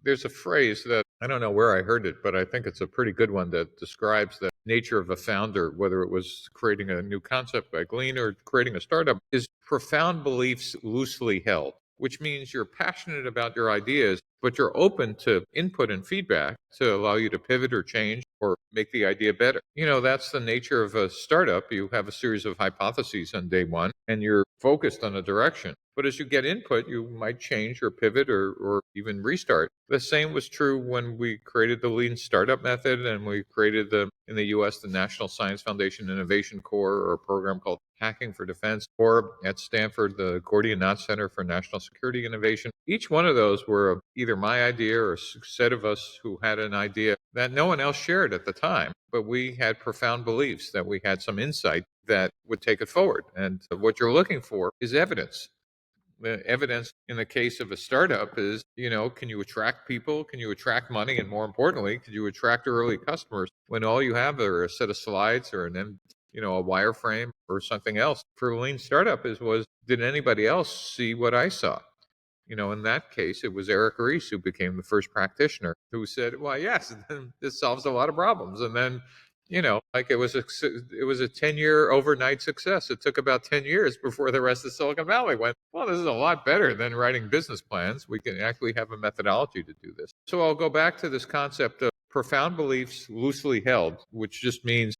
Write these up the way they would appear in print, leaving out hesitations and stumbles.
There's a phrase that I don't know where I heard it, but I think it's a pretty good one that describes the nature of a founder, whether it was creating a new concept like Lean or creating a startup, is profound beliefs loosely held, which means you're passionate about your ideas, but you're open to input and feedback to allow you to pivot or change or make the idea better. That's the nature of a startup. You have a series of hypotheses on day one, and you're focused on a direction. But as you get input, you might change or pivot or even restart. The same was true when we created the Lean Startup Method and we created in the US, the National Science Foundation Innovation Corps, or a program called Hacking for Defense, or at Stanford, the Gordian Knot Center for National Security Innovation. Each one of those were either my idea or a set of us who had an idea that no one else shared at the time, but we had profound beliefs that we had some insight that would take it forward. And what you're looking for is evidence. The evidence in the case of a startup is, can you attract people? Can you attract money? And more importantly, can you attract early customers when all you have are a set of slides or a wireframe or something else? For a Lean Startup did anybody else see what I saw? In that case, it was Eric Ries who became the first practitioner who said, well, yes, this solves a lot of problems. And then, like it was a 10-year overnight success. It took about 10 years before the rest of Silicon Valley went, well, this is a lot better than writing business plans. We can actually have a methodology to do this. So I'll go back to this concept of profound beliefs loosely held, which just means,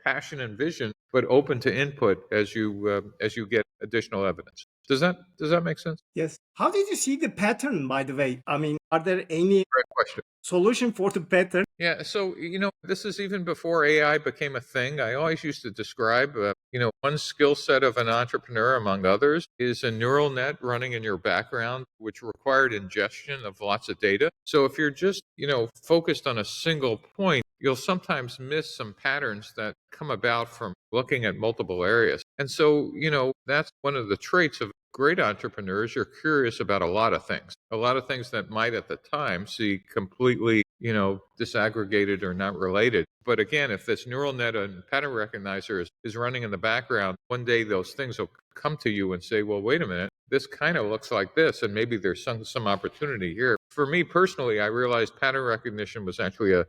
passion and vision, but open to input as you get additional evidence. Does that make sense? Yes. How did you see the pattern, by the way? I mean, are there any Great question. solution for the pattern? Yeah, so this is even before AI became a thing. I always used to describe, one skill set of an entrepreneur, among others, is a neural net running in your background, which required ingestion of lots of data. So if you're just, focused on a single point, you'll sometimes miss some patterns that come about from looking at multiple areas. And so, that's one of the traits of great entrepreneurs. You're curious about a lot of things that might at the time see completely, disaggregated or not related. But again, if this neural net and pattern recognizer is running in the background, one day those things will come to you and say, well, wait a minute, this kind of looks like this, and maybe there's some opportunity here. For me personally, I realized pattern recognition was actually a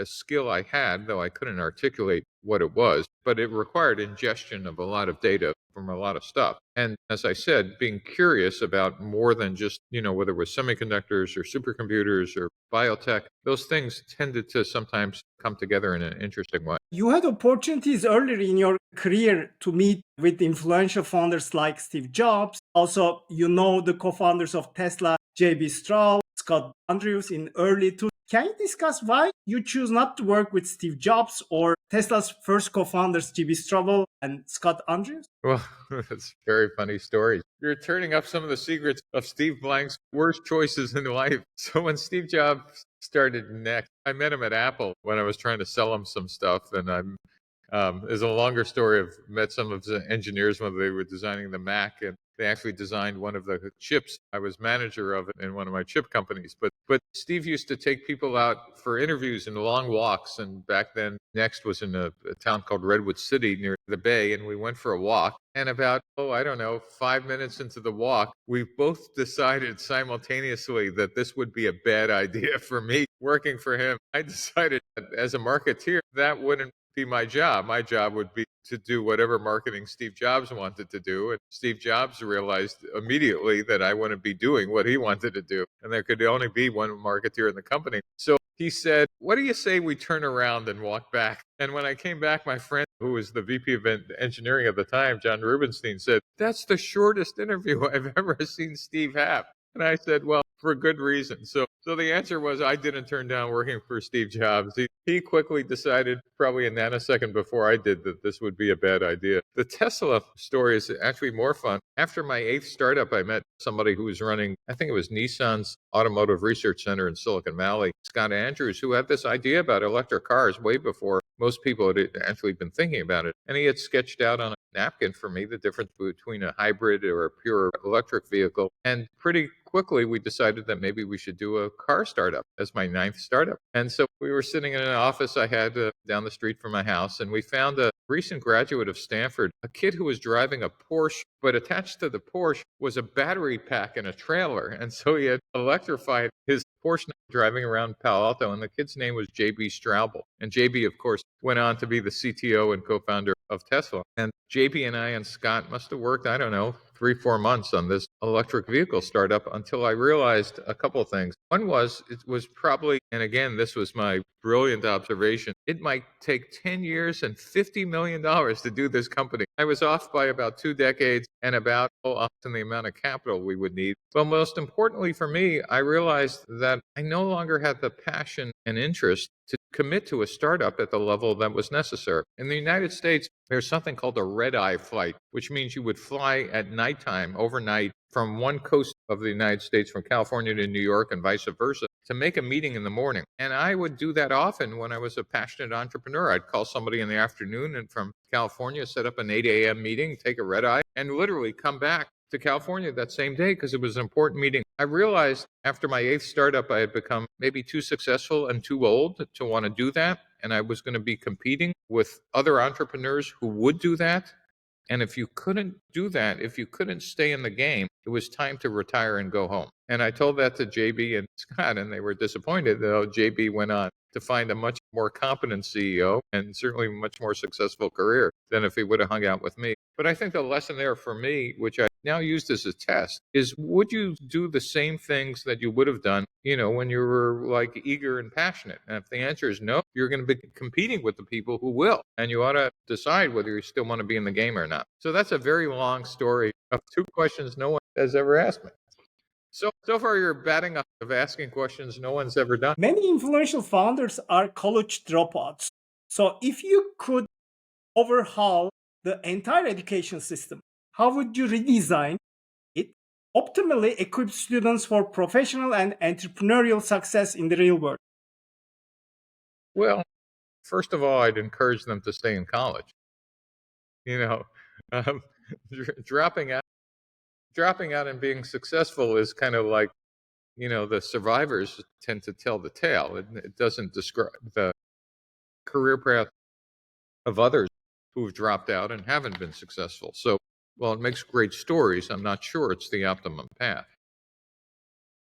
skill I had, though I couldn't articulate what it was, but it required ingestion of a lot of data from a lot of stuff. And as I said, being curious about more than just, whether it was semiconductors or supercomputers or biotech, those things tended to sometimes come together in an interesting way. You had opportunities earlier in your career to meet with influential founders like Steve Jobs. Also, the co-founders of Tesla, J.B. Straub, Scott Andrews in early 2000s. Can you discuss why you choose not to work with Steve Jobs or Tesla's first co-founders, J.B. Straub and Scott Andrews? Well, that's a very funny story. You're turning up some of the secrets of Steve Blank's worst choices in life. So when Steve Jobs started next, I met him at Apple when I was trying to sell him some stuff. And there's a longer story. I've met some of the engineers when they were designing the Mac, and they actually designed one of the chips. I was manager of it in one of my chip companies. But Steve used to take people out for interviews and long walks. And back then, Next was in a town called Redwood City near the Bay. And we went for a walk. And about, I don't know, 5 minutes into the walk, we both decided simultaneously that this would be a bad idea for me working for him. I decided that as a marketeer, that wouldn't be my job. My job would be to do whatever marketing Steve Jobs wanted to do. And Steve Jobs realized immediately that I wouldn't be doing what he wanted to do. And there could only be one marketeer in the company. So he said, what do you say we turn around and walk back? And when I came back, my friend, who was the VP of engineering at the time, John Rubenstein, said, that's the shortest interview I've ever seen Steve have. And I said, well, for good reason. So the answer was I didn't turn down working for Steve Jobs. He quickly decided, probably a nanosecond before I did, that this would be a bad idea. The Tesla story is actually more fun. After my 8th startup, I met somebody who was running, I think it was Nissan's Automotive Research Center in Silicon Valley, Scott Andrews, who had this idea about electric cars way before most people had actually been thinking about it. And he had sketched out on a napkin for me the difference between a hybrid or a pure electric vehicle. And pretty quickly, we decided that maybe we should do a car startup as my 9th startup. And so we were sitting in an office I had down the street from my house, and we found recent graduate of Stanford, a kid who was driving a Porsche, but attached to the Porsche was a battery pack and a trailer. And so he had electrified his Porsche driving around Palo Alto. And the kid's name was JB Straubel. And JB, of course, went on to be the CTO and co founder of Tesla. And JB and I and Scott must have worked, I don't know, 3-4 months on this electric vehicle startup until I realized a couple of things. One was it was probably, and again, this was my brilliant observation, it might take 10 years and $50 million to do this company. I was off by about 2 decades and about often the amount of capital we would need. But most importantly for me, I realized that I no longer had the passion and interest to commit to a startup at the level that was necessary. In the United States, there's something called a red-eye flight, which means you would fly at nighttime, overnight, from one coast of the United States, from California to New York and vice versa, to make a meeting in the morning. And I would do that often when I was a passionate entrepreneur. I'd call somebody in the afternoon and from California, set up an 8 a.m. meeting, take a red eye, and literally come back to California that same day because it was an important meeting. I realized after my 8th startup, I had become maybe too successful and too old to want to do that. And I was going to be competing with other entrepreneurs who would do that. And if you couldn't do that, if you couldn't stay in the game, it was time to retire and go home. And I told that to JB and Scott, and they were disappointed, though JB went on to find a much more competent CEO and certainly a much more successful career than if he would have hung out with me. But I think the lesson there for me, which I now used as a test, is would you do the same things that you would have done, when you were like eager and passionate? And if the answer is no, you're going to be competing with the people who will. And you ought to decide whether you still want to be in the game or not. So that's a very long story of 2 questions no one has ever asked me. So far you're batting up of asking questions no one's ever done. Many influential founders are college dropouts. So if you could overhaul the entire education system, how would you redesign it, optimally equip students for professional and entrepreneurial success in the real world? Well, first of all, I'd encourage them to stay in college. Um, dropping out and being successful is kind of like, the survivors tend to tell the tale. It doesn't describe the career path of others who've dropped out and haven't been successful. So, while it makes great stories, I'm not sure it's the optimum path.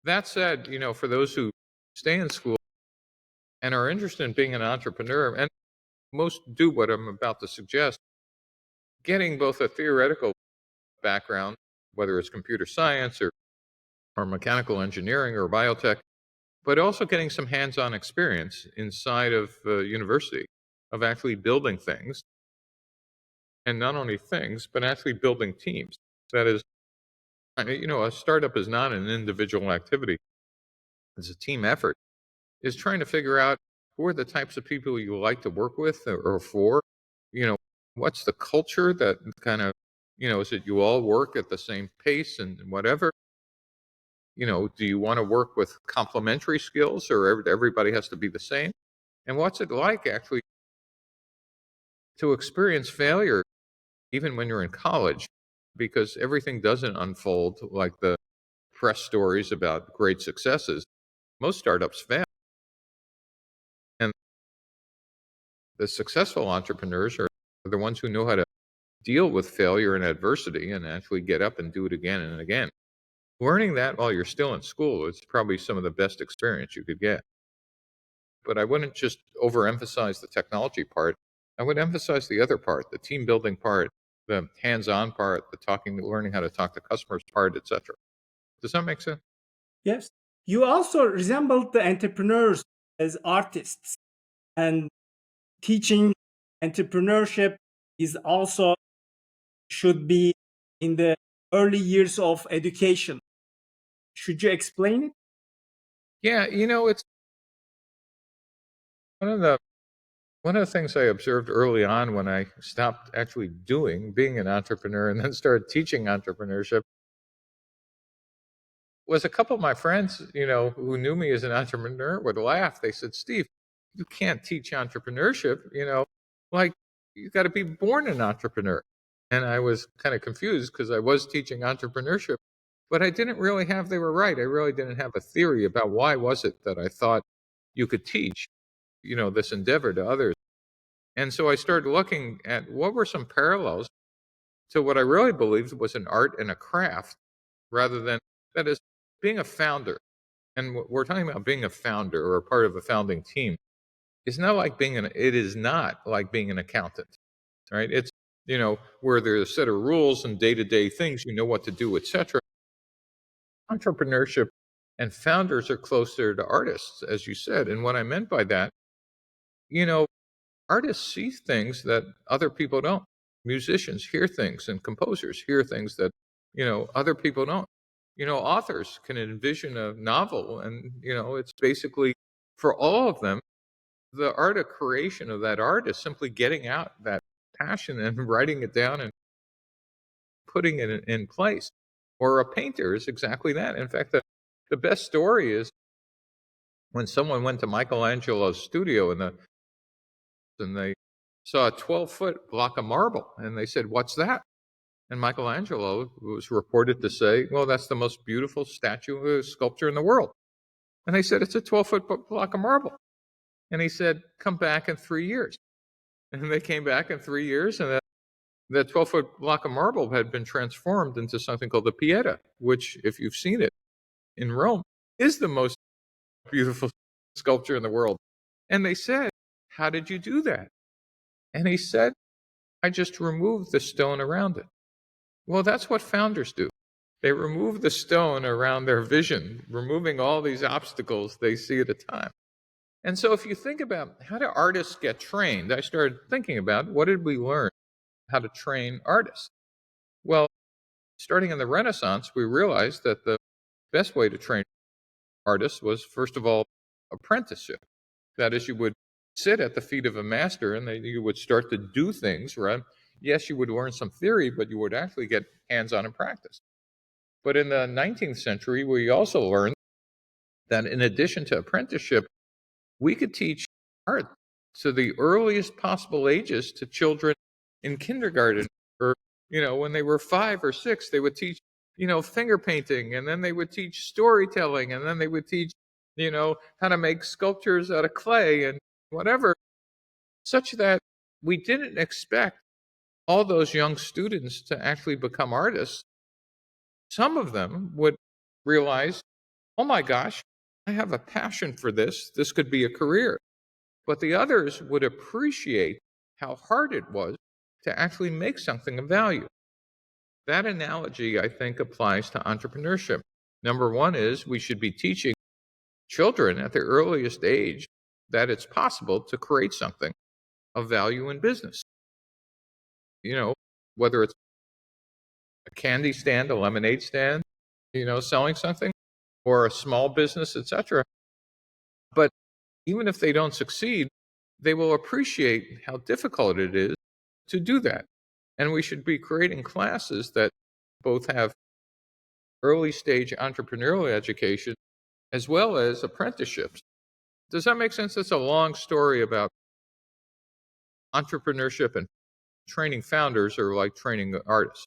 That said, for those who stay in school and are interested in being an entrepreneur, and most do what I'm about to suggest, getting both a theoretical background, whether it's computer science or mechanical engineering or biotech, but also getting some hands-on experience inside of university of actually building things, and not only things, but actually building teams. That is, a startup is not an individual activity. It's a team effort. Is trying to figure out who are the types of people you like to work with or for. What's the culture that kind of, is it you all work at the same pace and whatever? Do you want to work with complementary skills or everybody has to be the same? And what's it like actually to experience failure even when you're in college? Because everything doesn't unfold like the press stories about great successes. Most startups fail. And the successful entrepreneurs are the ones who know how to deal with failure and adversity and actually get up and do it again and again. Learning that while you're still in school is probably some of the best experience you could get. But I wouldn't just overemphasize the technology part. I would emphasize the other part, the team building part, the hands-on part, the learning how to talk to customers part, etc. Does that make sense? Yes. You also resembled the entrepreneurs as artists, and teaching entrepreneurship is also should be in the early years of education. Should you explain it? Yeah, it's one of the things I observed early on when I stopped actually being an entrepreneur and then started teaching entrepreneurship was a couple of my friends, who knew me as an entrepreneur would laugh. They said, "Steve, you can't teach entrepreneurship, like you got to be born an entrepreneur." And I was kind of confused because I was teaching entrepreneurship, but I didn't really they were right. I really didn't have a theory about why was it that I thought you could teach, this endeavor to others. And so I started looking at what were some parallels to what I really believed was an art and a craft rather than, that is, being a founder. And we're talking about being a founder or a part of a founding team. It is not like being an accountant, right? It's, where there's a set of rules and day-to-day things, you know what to do, etc. Entrepreneurship and founders are closer to artists, as you said. And what I meant by that, you know, artists see things that other people don't. Musicians hear things and composers hear things that, other people don't. Authors can envision a novel and, it's basically for all of them, the art of creation of that art is simply getting out that passion and writing it down and putting it in place. Or a painter is exactly that. In fact, the best story is when someone went to Michelangelo's studio and they saw a 12-foot block of marble and they said, "What's that?" And Michelangelo was reported to say, "Well, that's the most beautiful sculpture in the world." And they said, "It's a 12-foot block of marble." And he said, "Come back in 3 years." And they came back in 3 years, and that 12-foot block of marble had been transformed into something called the Pieta, which, if you've seen it in Rome, is the most beautiful sculpture in the world. And they said, "How did you do that?" And he said, "I just removed the stone around it." Well, that's what founders do. They remove the stone around their vision, removing all these obstacles they see at a time. And so if you think about how do artists get trained, I started thinking about what did we learn how to train artists? Well, starting in the Renaissance, we realized that the best way to train artists was, first of all, apprenticeship. That is, you would sit at the feet of a master and you would start to do things, right? Yes, you would learn some theory, but you would actually get hands-on in practice. But in the 19th century, we also learned that in addition to apprenticeship, we could teach art to the earliest possible ages to children in kindergarten or, when they were 5 or 6, they would teach, finger painting, and then they would teach storytelling, and then they would teach, how to make sculptures out of clay and whatever, such that we didn't expect all those young students to actually become artists. Some of them would realize, "Oh my gosh, I have a passion for this. This could be a career." But the others would appreciate how hard it was to actually make something of value. That analogy, I think, applies to entrepreneurship. Number one is we should be teaching children at the earliest age that it's possible to create something of value in business. You know, whether it's a candy stand, a lemonade stand, selling something, or a small business, etc. But even if they don't succeed, they will appreciate how difficult it is to do that. And we should be creating classes that both have early stage entrepreneurial education as well as apprenticeships. Does that make sense? It's a long story about entrepreneurship, and training founders are like training artists.